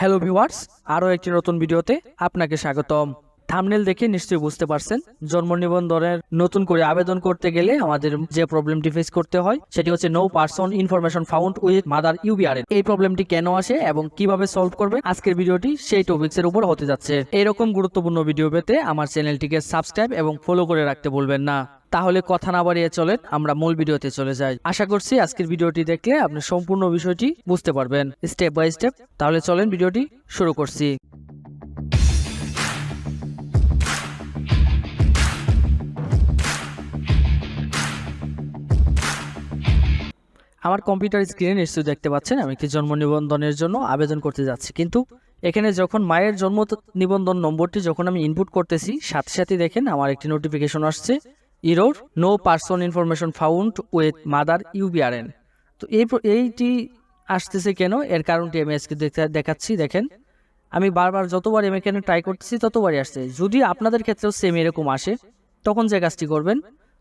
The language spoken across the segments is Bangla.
হ্যালো ভিউয়ার্স, আরও একটি নতুন ভিডিওতে আপনাকে স্বাগতম। থাম্বনেল দেখে নিশ্চয়ই বুঝতে পারছেন, জন্ম নিবন্ধনের নতুন করে আবেদন করতে গেলে আমাদের যে প্রবলেমটি ফেস করতে হয় সেটি হচ্ছে no person information found with mother UBRN. এই প্রবলেমটি কেন আসে এবং কিভাবে সলভ করবে, আজকের ভিডিওটি সেই টপিক্সের উপর হতে যাচ্ছে। এরকম গুরুত্বপূর্ণ ভিডিও পেতে আমার চ্যানেলটিকে সাবস্ক্রাইব এবং ফলো করে রাখতে ভুলবেন না। তাহলে কথা না বাড়িয়ে চলেন আমরা মূল ভিডিওতে চলে যাই। আশা করছি আজকের ভিডিওটি দেখলে আপনি সম্পূর্ণ বিষয়টি বুঝতে পারবেন স্টেপ বাই স্টেপ। তাহলে চলেন ভিডিওটি শুরু করছি। আমার কম্পিউটার স্ক্রিনে নিশ্চয়ই দেখতে পাচ্ছেন আমি একটি জন্ম নিবন্ধনের জন্য আবেদন করতে যাচ্ছি, কিন্তু এখানে যখন মায়ের জন্ম নিবন্ধন নম্বরটি যখন আমি ইনপুট করতেছি সাথে সাথে দেখেন আমার একটি নোটিফিকেশন আসছে, error no person information found with mother UBRN. তো এইটি আসতেছে কেন, এর কারণটি আমি আজকে দেখাচ্ছি। দেখেন আমি বারবার যতবার এখানে ট্রাই করতেছি ততবারই আসছে। যদি আপনাদের ক্ষেত্রেও সেম এরকম আসে তখন যে কাজটি করবেন,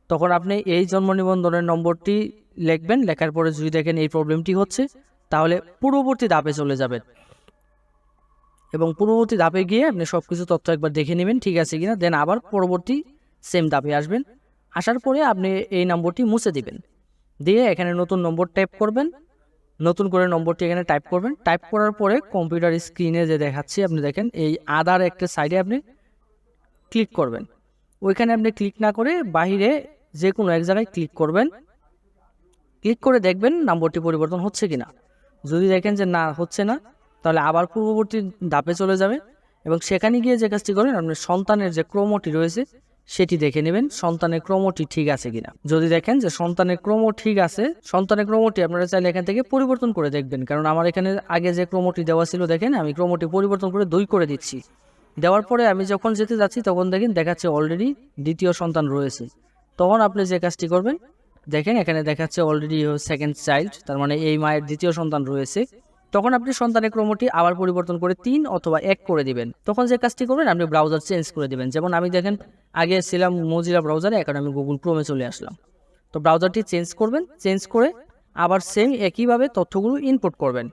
তখন আপনি এই জন্ম নিবন্ধনের নম্বরটি লিখবেন। লেখার পরে যদি দেখেন এই প্রবলেমটি হচ্ছে, তাহলে পূর্ববর্তী ধাপে চলে যাবেন এবং পূর্ববর্তী ধাপে গিয়ে আপনি সব কিছু তথ্য একবার দেখে নেবেন ঠিক আছে কিনা। দেন আবার পরবর্তী সেম ধাপে আসবেন। আসার পরে আপনি এই নম্বরটি মুছে দিবেন, দিয়ে এখানে নতুন নম্বর টাইপ করবেন। নতুন করে নম্বরটি এখানে টাইপ করবেন। টাইপ করার পরে কম্পিউটার স্ক্রিনে যে দেখাচ্ছি আপনি দেখেন এই আদার একটা সাইডে আপনি ক্লিক করবেন। ওইখানে আপনি ক্লিক না করে বাহিরে যে কোনো এক জায়গায় ক্লিক করবেন। ক্লিক করে দেখবেন নম্বরটি পরিবর্তন হচ্ছে কিনা। যদি দেখেন যে না হচ্ছে না, তাহলে আবার পূর্ববর্তী ধাপে চলে যাবে এবং সেখানে গিয়ে যে কাজটি করবেন আপনার সন্তানের যে ক্রমটি রয়েছে সেটি দেখে নেবেন সন্তানের ক্রমটি ঠিক আছে কিনা। যদি দেখেন যে সন্তানের ক্রম ঠিক আছে, সন্তানের ক্রমটি আপনারা চাইলে এখান থেকে পরিবর্তন করে দেখবেন। কারণ আমার এখানে আগে যে ক্রমটি দেওয়া ছিল দেখেন আমি ক্রমটি পরিবর্তন করে 2 করে দিচ্ছি। দেওয়ার পরে আমি যখন যেতে যাচ্ছি তখন দেখেন দেখাচ্ছে অলরেডি দ্বিতীয় সন্তান রয়েছে। তখন আপনি যে কাজটি করবেন, দেখেন এখানে দেখাচ্ছে অলরেডি সেকেন্ড চাইল্ড, তার মানে এই মায়ের দ্বিতীয় সন্তান রয়েছে। তখন আপনি সন্তানের ক্রমটি আবার পরিবর্তন করে 3 অথবা 1 করে দিবেন। তখন যে কাজটি করবেন আপনি ব্রাউজার চেঞ্জ করে দিবেন। যেমন আমি দেখেন আগে ছিলাম মোজিলা ব্রাউজারে, এখন আমি গুগল ক্রোমে চলে আসলাম। তো ব্রাউজারটি চেঞ্জ করবেন, চেঞ্জ করে আবার সেম একইভাবে তথ্যগুলো ইনপুট করবেন।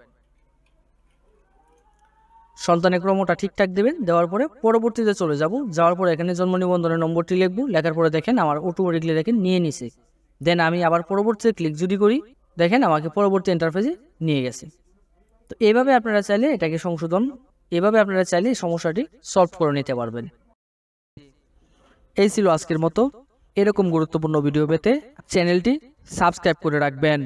সন্তানের ক্রমটা ঠিকঠাক দেবেন। দেওয়ার পরে পরবর্তীতে চলে যাব। যাওয়ার পরে এখানে জন্ম নিবন্ধনের নম্বরটি লিখবো। লেখার পরে দেখেন আমার অটোমেটিকলি দেখেন নিয়ে নিছে। দেন আমি আবার পরবর্তীতে ক্লিক যদি করি দেখেন আমাকে পরবর্তী ইন্টারফেসে নিয়ে গেছে। তো এইভাবে আপনারা চাইলে এটাকে এভাবে আপনারা চাইলে সমস্যাটি সলভ করে নিতে পারবেন। এই ছিল আজকের মতো। এরকম গুরুত্বপূর্ণ ভিডিও পেতে চ্যানেলটি সাবস্ক্রাইব করে রাখবেন।